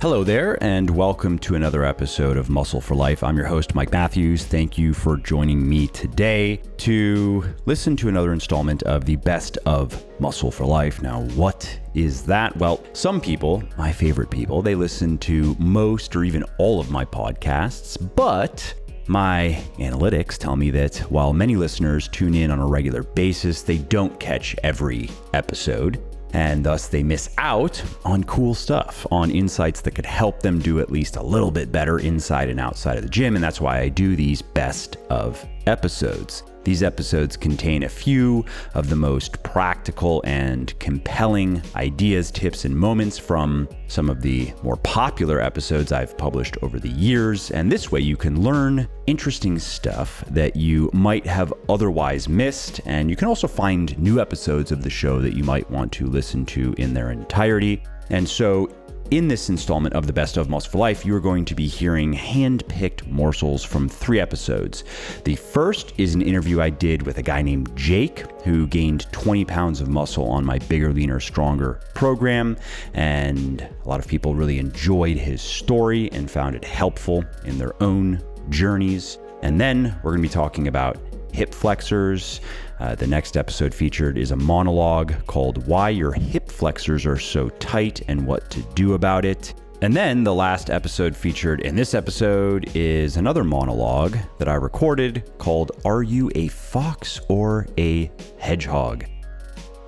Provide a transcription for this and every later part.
Hello there, and welcome to another episode of Muscle for Life. I'm your host, Mike Matthews. Thank you for joining me today to listen to another installment of the Best of Muscle for Life. Now, what is that? Well, some people, my favorite people, they listen to most or even all of my podcasts, but my analytics tell me that while many listeners tune in on a regular basis, they don't catch every episode. And thus they miss out on cool stuff, on insights that could help them do at least a little bit better inside and outside of the gym. And that's why I do these best of episodes. These episodes contain a few of the most practical and compelling ideas, tips, and moments from some of the more popular episodes I've published over the years. And this way you can learn interesting stuff that you might have otherwise missed. And you can also find new episodes of the show that you might want to listen to in their entirety. And so in this installment of the Best of Muscle for Life, you are going to be hearing hand-picked morsels from 3 episodes. The first is an interview I did with a guy named Jake, who gained 20 pounds of muscle on my Bigger, Leaner, Stronger program. And a lot of people really enjoyed his story and found it helpful in their own journeys. And then we're going to be talking about hip flexors. The next episode featured is a monologue called Why Your Hip Flexors Are So Tight and What to Do About It. And then the last episode featured in this episode is another monologue that I recorded called Are You a Fox or a Hedgehog?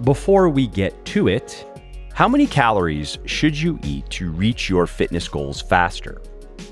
Before we get to it, how many calories should you eat to reach your fitness goals faster?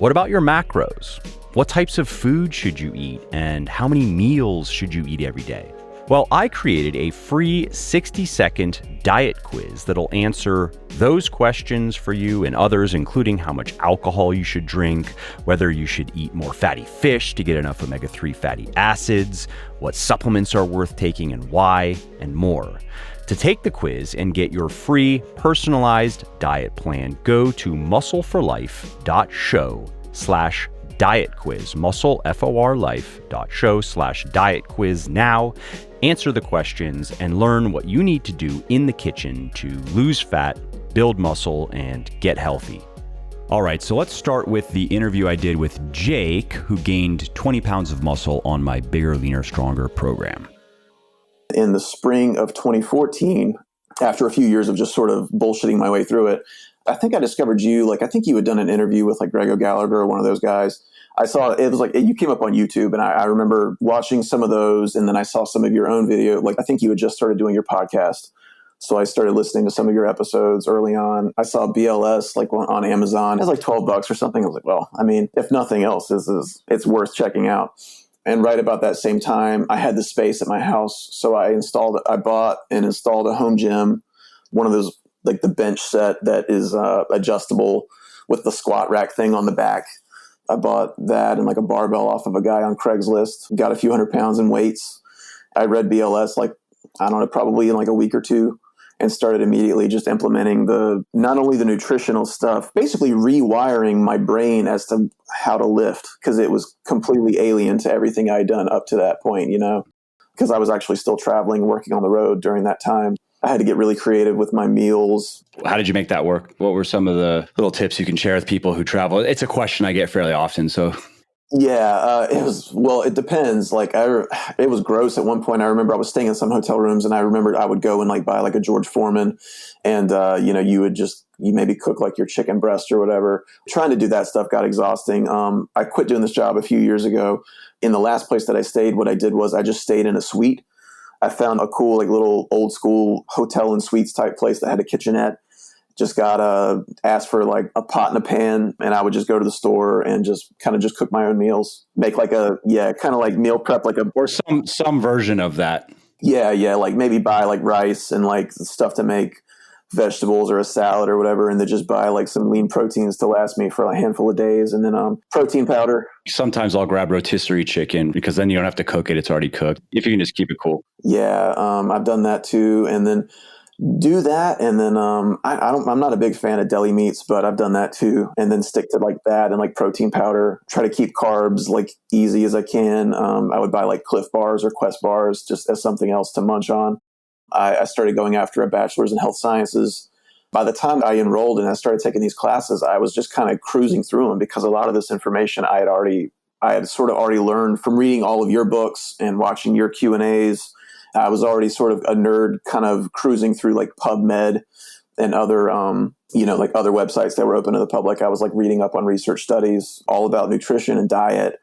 What about your macros? What types of food should you eat, and how many meals should you eat every day? Well, I created a free 60-second diet quiz that'll answer those questions for you and others, including how much alcohol you should drink, whether you should eat more fatty fish to get enough omega-3 fatty acids, what supplements are worth taking and why, and more. To take the quiz and get your free personalized diet plan, go to muscleforlife.show/diet quiz, muscleforlife.show/diet quiz now. Answer the questions and learn what you need to do in the kitchen to lose fat, build muscle, and get healthy. All right, so let's start with the interview I did with Jake, who gained 20 pounds of muscle on my Bigger, Leaner, Stronger program. In the spring of 2014, after a few years of just sort of bullshitting my way through it, I think I discovered you. I think you had done an interview with Greg O'Gallagher or one of those guys. I saw it was you came up on YouTube, and I remember watching some of those, and then I saw some of your own video. I think you had just started doing your podcast. So I started listening to some of your episodes early on. I saw BLS on Amazon. It was $12 or something. I was like, well, I mean, if nothing else, it's worth checking out. And right about that same time, I had the space at my house. So I bought and installed a home gym, one of those, the bench set that is adjustable with the squat rack thing on the back. I bought that and a barbell off of a guy on Craigslist, got a few hundred pounds in weights. I read BLS, probably in a week or two, and started immediately just implementing not only the nutritional stuff, basically rewiring my brain as to how to lift, because it was completely alien to everything I'd done up to that point, because I was actually still traveling, working on the road during that time. I had to get really creative with my meals. How did you make that work? What were some of the little tips you can share with people who travel? It's a question I get fairly often, so... Yeah, it depends. It was gross at one point. I remember I was staying in some hotel rooms, and I remembered I would go and buy a George Foreman, and you maybe cook your chicken breast or whatever. Trying to do that stuff got exhausting. I quit doing this job a few years ago. In the last place that I stayed, what I did was I just stayed in a suite. I found a cool little old school hotel and suites type place that had a kitchenette. Just got asked for a pot and a pan, and I would just go to the store and just cook my own meals, make meal prep, or some version of that. Yeah. Maybe buy rice and stuff to make vegetables or a salad or whatever, and then just buy some lean proteins to last me for a handful of days, and then protein powder. Sometimes I'll grab rotisserie chicken because then you don't have to cook it; it's already cooked. If you can just keep it cool. Yeah, I've done that too, and then do that, and then I'm not a big fan of deli meats, but I've done that too, and then stick to that and protein powder. Try to keep carbs easy as I can. I would buy Cliff bars or Quest bars just as something else to munch on. I started going after a bachelor's in health sciences By the time I enrolled and I started taking these classes, I was just kind of cruising through them because a lot of this information I had sort of already learned from reading all of your books and watching your Q&As. I was already sort of a nerd kind of cruising through like PubMed and other, like other websites that were open to the public. I was like reading up on research studies all about nutrition and diet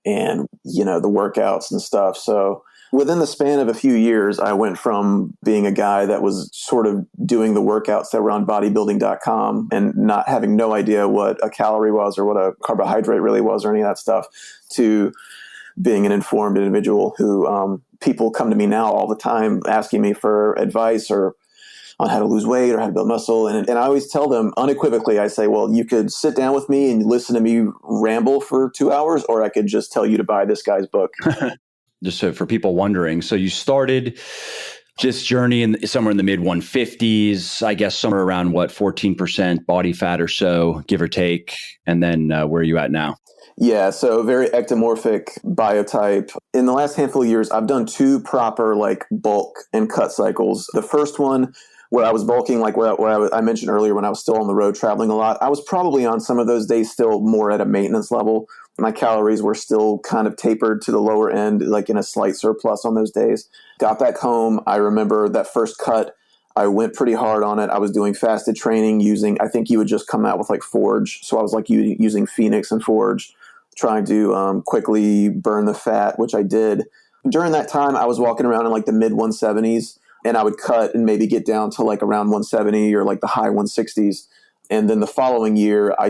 and, the workouts and stuff. So within the span of a few years, I went from being a guy that was sort of doing the workouts that were on bodybuilding.com and not having no idea what a calorie was or what a carbohydrate really was or any of that stuff to being an informed individual who people come to me now all the time asking me for advice or on how to lose weight or how to build muscle. And I always tell them unequivocally, I say, well, you could sit down with me and listen to me ramble for 2 hours, or I could just tell you to buy this guy's book. Just so for people wondering, so you started this journey somewhere in the mid 150s, I guess somewhere around 14% body fat or so, give or take. And then where are you at now? Yeah, so very ectomorphic biotype. In the last handful of years, I've done 2 proper like bulk and cut cycles. The first one where I was bulking, like where I mentioned earlier when I was still on the road traveling a lot, I was probably on some of those days still more at a maintenance level. My calories were still kind of tapered to the lower end, like in a slight surplus on those days. Got back home. I remember that first cut, I went pretty hard on it. I was doing fasted training I think you would just come out with like Forge. So I was like using Phoenix and Forge, trying to quickly burn the fat, which I did. During that time, I was walking around in like the mid 170s, and I would cut and maybe get down to like around 170 or like the high 160s. And then the following year, I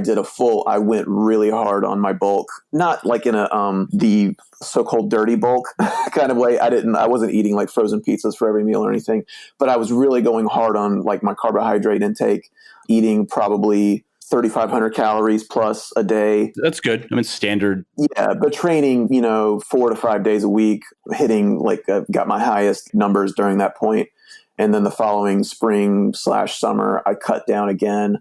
went really hard on my bulk, not like in the so-called dirty bulk kind of way. I wasn't eating like frozen pizzas for every meal or anything, but I was really going hard on like my carbohydrate intake, eating probably 3,500 calories plus a day. That's good. I mean, standard. Yeah, but training, 4 to 5 days a week, hitting got my highest numbers during that point. And then the following spring/summer, I cut down again,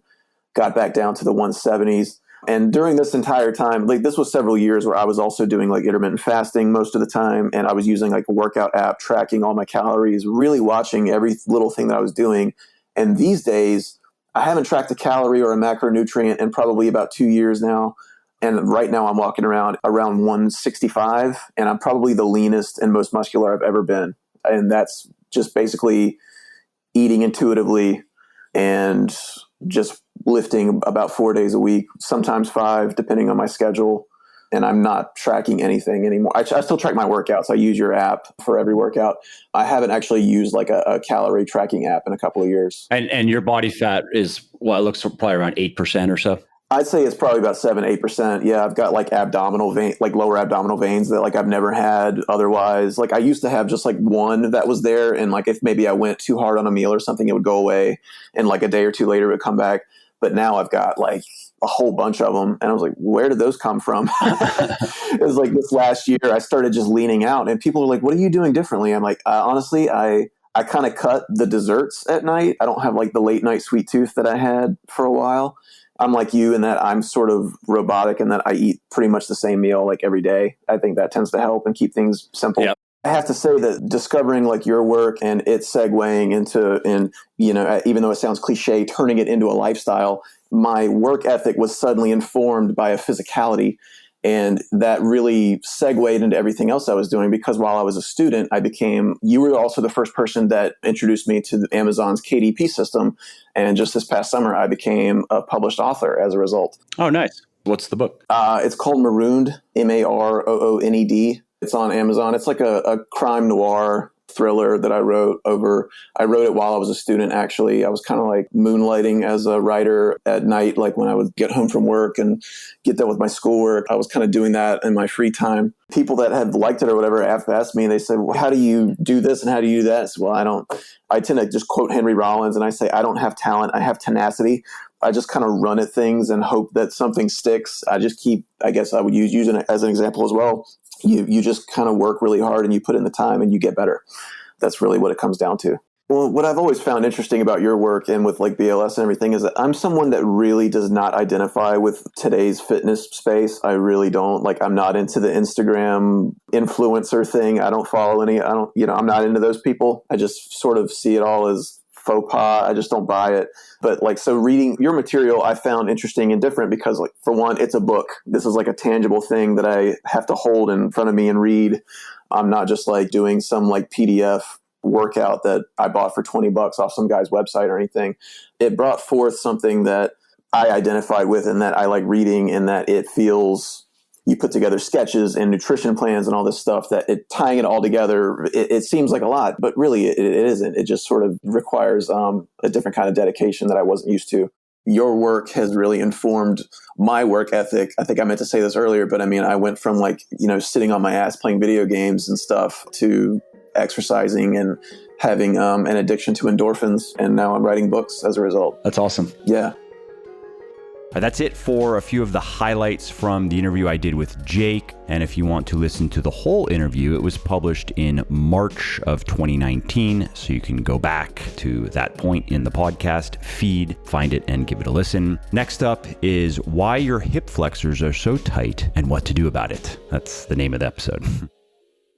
got back down to the 170s. And during this entire time, like this was several years where I was also doing like intermittent fasting most of the time. And I was using like a workout app, tracking all my calories, really watching every little thing that I was doing. And these days, I haven't tracked a calorie or a macronutrient in probably about 2 years now. And right now I'm walking around 165, and I'm probably the leanest and most muscular I've ever been. And that's just basically eating intuitively and just lifting about 4 days a week, sometimes 5, depending on my schedule. And I'm not tracking anything anymore. I still track my workouts. I use your app for every workout. I haven't actually used like a calorie tracking app in a couple of years. And your body fat is, it looks probably around 8% or so. I'd say it's probably about 7-8%. Yeah, I've got like lower abdominal veins that like I've never had otherwise. Like I used to have just like one that was there, and like if maybe I went too hard on a meal or something, it would go away, and like a day or two later it would come back. But now I've got like a whole bunch of them, and I was like, where did those come from? It was like this last year I started just leaning out, and people were like, what are you doing differently? I'm like, honestly, I kind of cut the desserts at night. I don't have like the late night sweet tooth that I had for a while. I'm like you in that I'm sort of robotic in that I eat pretty much the same meal like every day. I think that tends to help and keep things simple. Yep. I have to say that discovering like your work and it segueing into, even though it sounds cliche, turning it into a lifestyle, my work ethic was suddenly informed by a physicality. And that really segued into everything else I was doing, because while I was a student, you were also the first person that introduced me to Amazon's KDP system. And just this past summer, I became a published author as a result. Oh, nice. What's the book? It's called Marooned, Marooned. It's on Amazon. It's like a crime noir thriller that I wrote it while I was a student, actually. I was kind of like moonlighting as a writer at night, like when I would get home from work and get done with my schoolwork. I was kind of doing that in my free time. People that had liked it or whatever have asked me, and they said, well, how do you do this and how do you do that? I said, well, I tend to just quote Henry Rollins, and I say, I don't have talent, I have tenacity. I just kind of run at things and hope that something sticks. I guess I would use it as an example as well. You just kind of work really hard and you put in the time and you get better. That's really what it comes down to. Well, what I've always found interesting about your work and with like BLS and everything is that I'm someone that really does not identify with today's fitness space. I really don't. Like, I'm not into the Instagram influencer thing. I don't follow any. I'm not into those people. I just sort of see it all as faux pas. I just don't buy it. But like, so reading your material, I found interesting and different because, like, for one, it's a book. This is like a tangible thing that I have to hold in front of me and read. I'm not just like doing some like PDF workout that I bought for $20 off some guy's website or anything. It brought forth something that I identified with and that I like reading, and that it feels, you put together sketches and nutrition plans and all this stuff, that tying it all together, it seems like a lot, but really it isn't. It just sort of requires a different kind of dedication that I wasn't used to. Your work has really informed my work ethic. I think I meant to say this earlier, but I mean, I went from like, sitting on my ass playing video games and stuff to exercising and having an addiction to endorphins. And now I'm writing books as a result. That's awesome. Yeah. That's it for a few of the highlights from the interview I did with Jake. And if you want to listen to the whole interview, it was published in March of 2019. So you can go back to that point in the podcast feed, find it, and give it a listen. Next up is why your hip flexors are so tight and what to do about it. That's the name of the episode.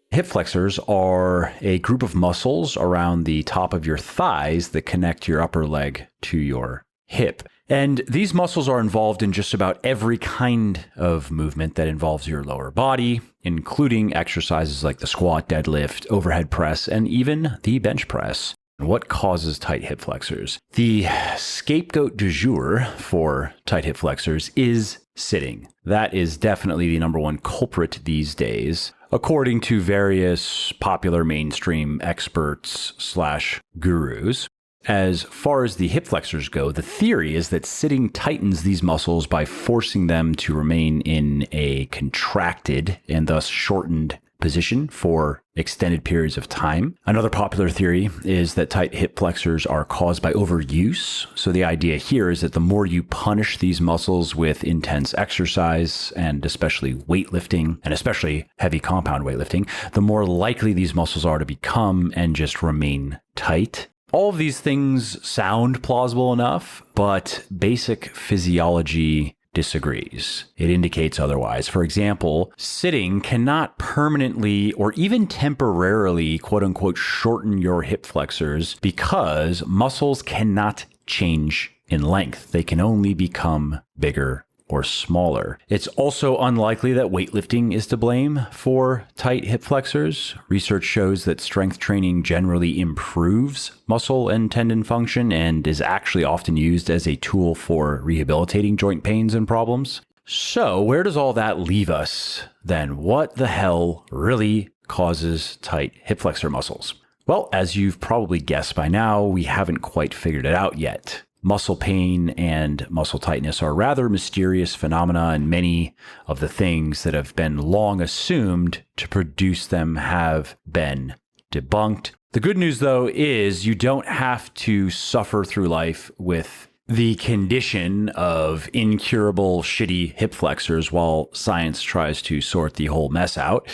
Hip flexors are a group of muscles around the top of your thighs that connect your upper leg to your hip. And these muscles are involved in just about every kind of movement that involves your lower body, including exercises like the squat, deadlift, overhead press, and even the bench press. What causes tight hip flexors? The scapegoat du jour for tight hip flexors is sitting. That is definitely the number one culprit these days, according to various popular mainstream experts/gurus. As far as the hip flexors go, the theory is that sitting tightens these muscles by forcing them to remain in a contracted and thus shortened position for extended periods of time. Another popular theory is that tight hip flexors are caused by overuse. So the idea here is that the more you punish these muscles with intense exercise, and especially weightlifting, and especially heavy compound weightlifting, the more likely these muscles are to become and just remain tight. All of these things sound plausible enough, but basic physiology disagrees. It indicates otherwise. For example, sitting cannot permanently or even temporarily, quote unquote, shorten your hip flexors because muscles cannot change in length. They can only become bigger or smaller. It's also unlikely that weightlifting is to blame for tight hip flexors. Research shows that strength training generally improves muscle and tendon function and is actually often used as a tool for rehabilitating joint pains and problems. So where does all that leave us then? What the hell really causes tight hip flexor muscles? Well, as you've probably guessed by now, we haven't quite figured it out yet. Muscle pain and muscle tightness are rather mysterious phenomena, and many of the things that have been long assumed to produce them have been debunked. The good news, though, is you don't have to suffer through life with the condition of incurable shitty hip flexors while science tries to sort the whole mess out.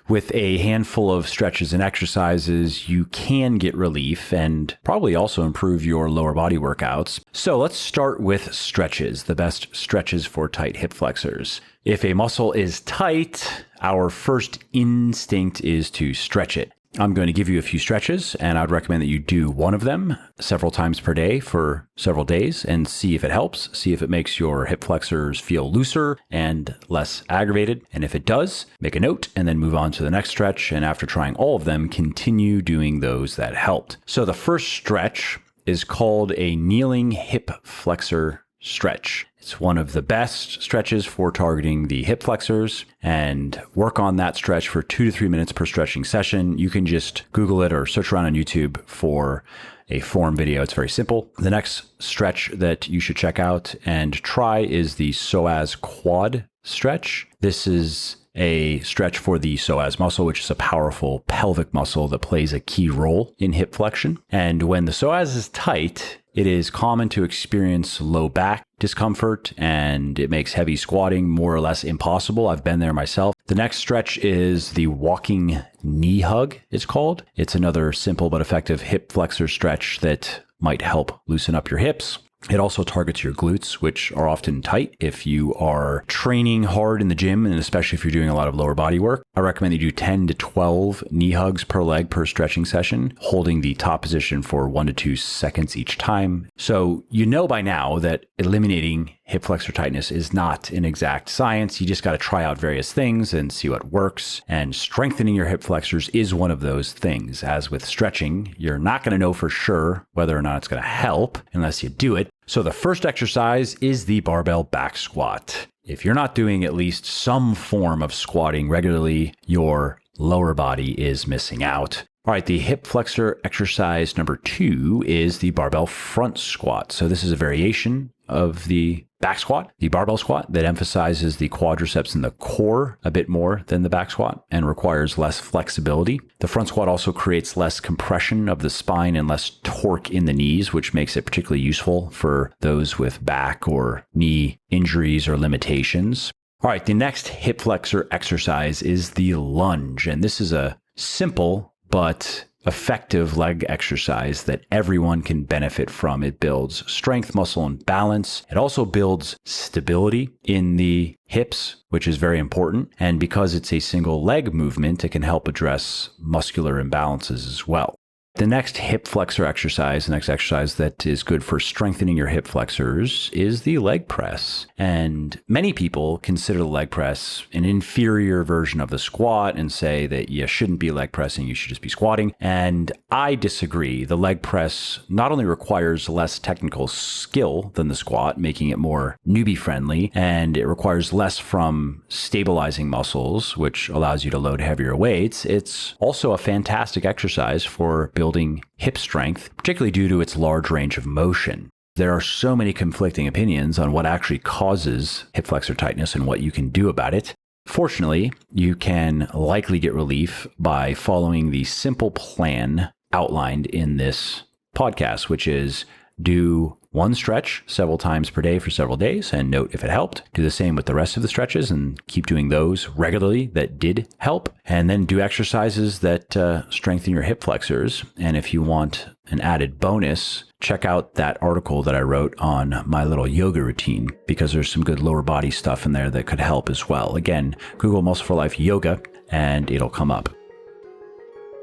With a handful of stretches and exercises, you can get relief and probably also improve your lower body workouts. So let's start with stretches, the best stretches for tight hip flexors. If a muscle is tight, our first instinct is to stretch it. I'm going to give you a few stretches, and I'd recommend that you do one of them several times per day for several days and see if it helps, see if it makes your hip flexors feel looser and less aggravated. And if it does, make a note and then move on to the next stretch. And after trying all of them, continue doing those that helped. So the first stretch is called a kneeling hip flexor stretch. It's one of the best stretches for targeting the hip flexors, and work on that stretch for 2 to 3 minutes per stretching session. You can just Google it or search around on YouTube for a form video. It's very simple. The next stretch that you should check out and try is the psoas quad stretch. This is a stretch for the psoas muscle, which is a powerful pelvic muscle that plays a key role in hip flexion. And when the psoas is tight, it is common to experience low back discomfort, and it makes heavy squatting more or less impossible. I've been there myself. The next stretch is the walking knee hug, it's called. It's another simple but effective hip flexor stretch that might help loosen up your hips. It also targets your glutes, which are often tight if you are training hard in the gym, and especially if you're doing a lot of lower body work. I recommend you do 10 to 12 knee hugs per leg per stretching session, holding the top position for 1 to 2 seconds each time. So you know by now that eliminating hip flexor tightness is not an exact science. You just got to try out various things and see what works. And strengthening your hip flexors is one of those things. As with stretching, you're not going to know for sure whether or not it's going to help unless you do it. So the first exercise is the barbell back squat. If you're not doing at least some form of squatting regularly, your lower body is missing out. All right, the hip flexor exercise number 2 is the barbell front squat. So this is a variation of the back squat, the barbell squat, that emphasizes the quadriceps and the core a bit more than the back squat and requires less flexibility. The front squat also creates less compression of the spine and less torque in the knees, which makes it particularly useful for those with back or knee injuries or limitations. All right, the next hip flexor exercise is the lunge. And this is a simple but effective leg exercise that everyone can benefit from. It builds strength, muscle, and balance. It also builds stability in the hips, which is very important. And because it's a single leg movement, it can help address muscular imbalances as well. The next hip flexor exercise, the next exercise that is good for strengthening your hip flexors, is the leg press. And many people consider the leg press an inferior version of the squat and say that you shouldn't be leg pressing, you should just be squatting. And I disagree. The leg press not only requires less technical skill than the squat, making it more newbie friendly, and it requires less from stabilizing muscles, which allows you to load heavier weights. It's also a fantastic exercise for building hip strength, particularly due to its large range of motion. There are so many conflicting opinions on what actually causes hip flexor tightness and what you can do about it. Fortunately, you can likely get relief by following the simple plan outlined in this podcast, which is do one stretch several times per day for several days and note if it helped. Do the same with the rest of the stretches and keep doing those regularly that did help. And then do exercises that strengthen your hip flexors. And if you want an added bonus, check out that article that I wrote on my little yoga routine, because there's some good lower body stuff in there that could help as well. Again, Google Muscle for Life Yoga and it'll come up.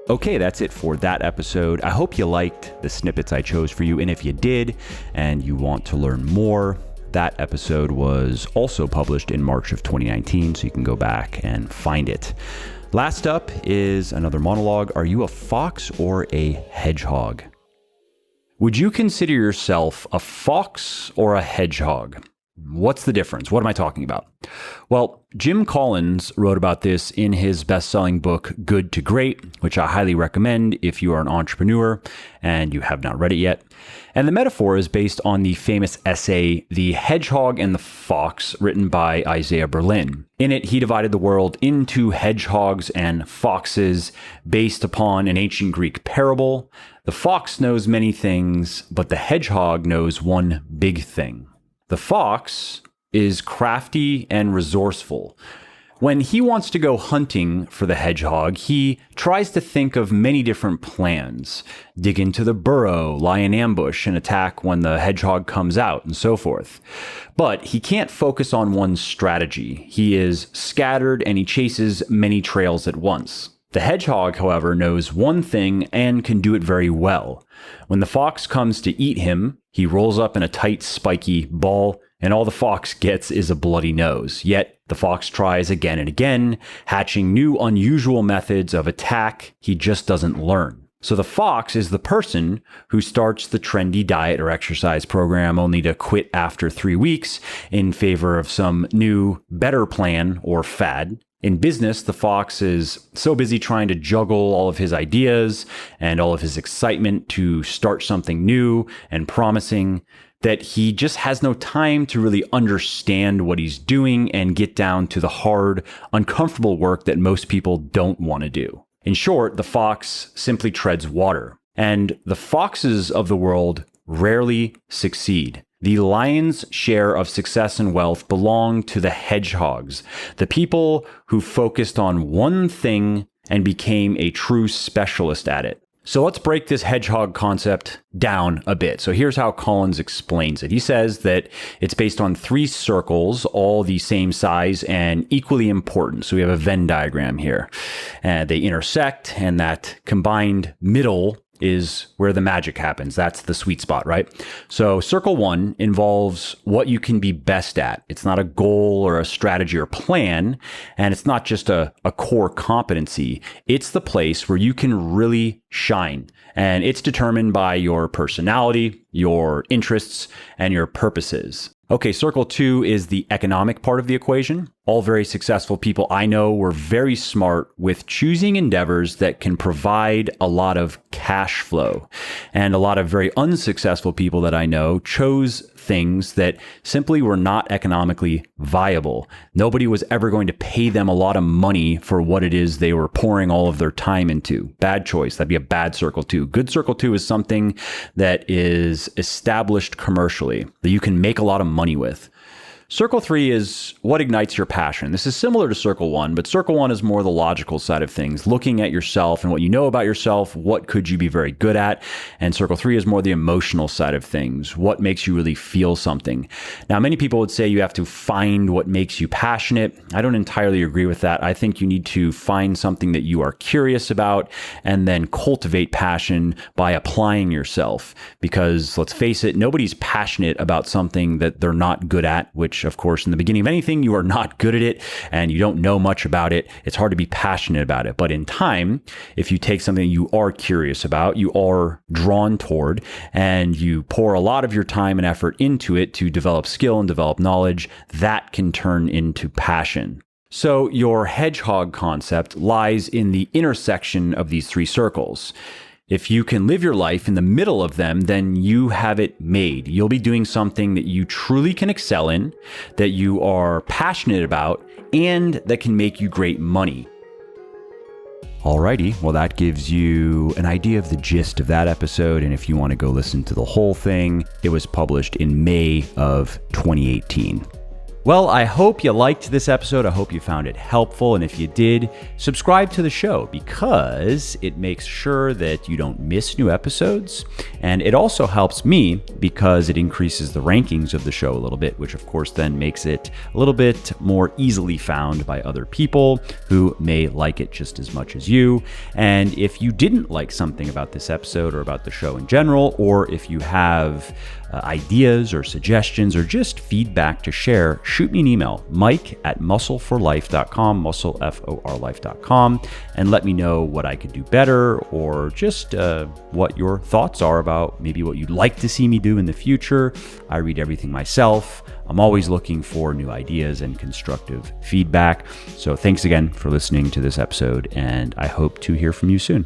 Okay, that's it for that episode. I hope you liked the snippets I chose for you. And if you did, and you want to learn more, that episode was also published in March of 2019, so you can go back and find it. Last up is another monologue. Are you a fox or a hedgehog? Would you consider yourself a fox or a hedgehog? What's the difference? What am I talking about? Well, Jim Collins wrote about this in his best-selling book, Good to Great, which I highly recommend if you are an entrepreneur and you have not read it yet. And the metaphor is based on the famous essay, The Hedgehog and the Fox, written by Isaiah Berlin. In it, he divided the world into hedgehogs and foxes based upon an ancient Greek parable. The fox knows many things, but the hedgehog knows one big thing. The fox is crafty and resourceful. When he wants to go hunting for the hedgehog, he tries to think of many different plans. Dig into the burrow, lie in ambush, and attack when the hedgehog comes out, and so forth. But he can't focus on one strategy. He is scattered and he chases many trails at once. The hedgehog, however, knows one thing and can do it very well. When the fox comes to eat him, he rolls up in a tight, spiky ball, and all the fox gets is a bloody nose. Yet the fox tries again and again, hatching new, unusual methods of attack he just doesn't learn. So the fox is the person who starts the trendy diet or exercise program only to quit after 3 weeks in favor of some new, better plan or fad. In business, the fox is so busy trying to juggle all of his ideas and all of his excitement to start something new and promising that he just has no time to really understand what he's doing and get down to the hard, uncomfortable work that most people don't want to do. In short, the fox simply treads water. And the foxes of the world rarely succeed. The lion's share of success and wealth belong to the hedgehogs, the people who focused on one thing and became a true specialist at it. So let's break this hedgehog concept down a bit. So here's how Collins explains it. He says that it's based on 3 circles, all the same size and equally important. So we have a Venn diagram here. And they intersect, and that combined middle is where the magic happens. That's the sweet spot, right? So circle 1 involves what you can be best at. It's not a goal or a strategy or plan, and it's not just a core competency. It's the place where you can really shine. And it's determined by your personality, your interests, and your purposes. Okay, circle 2 is the economic part of the equation. All very successful people I know were very smart with choosing endeavors that can provide a lot of cash flow. And a lot of very unsuccessful people that I know chose things that simply were not economically viable. Nobody was ever going to pay them a lot of money for what it is they were pouring all of their time into. Bad choice. That'd be a bad circle 2. Good circle 2 is something that is established commercially, that you can make a lot of money with. Circle 3 is what ignites your passion. This is similar to circle 1, but circle 1 is more the logical side of things, looking at yourself and what you know about yourself, what could you be very good at? And circle 3 is more the emotional side of things, what makes you really feel something. Now, many people would say you have to find what makes you passionate. I don't entirely agree with that. I think you need to find something that you are curious about and then cultivate passion by applying yourself. Because let's face it, nobody's passionate about something that they're not good at, which of course, in the beginning of anything, you are not good at it and you don't know much about it. It's hard to be passionate about it. But in time, if you take something you are curious about, you are drawn toward, and you pour a lot of your time and effort into it to develop skill and develop knowledge, that can turn into passion. So your hedgehog concept lies in the intersection of these 3 circles. If you can live your life in the middle of them, then you have it made. You'll be doing something that you truly can excel in, that you are passionate about, and that can make you great money. Alrighty, well, that gives you an idea of the gist of that episode. And if you want to go listen to the whole thing, it was published in May of 2018. Well, I hope you liked this episode. I hope you found it helpful. And if you did, subscribe to the show because it makes sure that you don't miss new episodes. And it also helps me because it increases the rankings of the show a little bit, which of course then makes it a little bit more easily found by other people who may like it just as much as you. And if you didn't like something about this episode or about the show in general, or if you have ideas or suggestions or just feedback to share, shoot me an email, mike@muscleforlife.com, muscleforlife.com, and let me know what I could do better or just what your thoughts are about maybe what you'd like to see me do in the future. I read everything myself. I'm always looking for new ideas and constructive feedback. So thanks again for listening to this episode, and I hope to hear from you soon.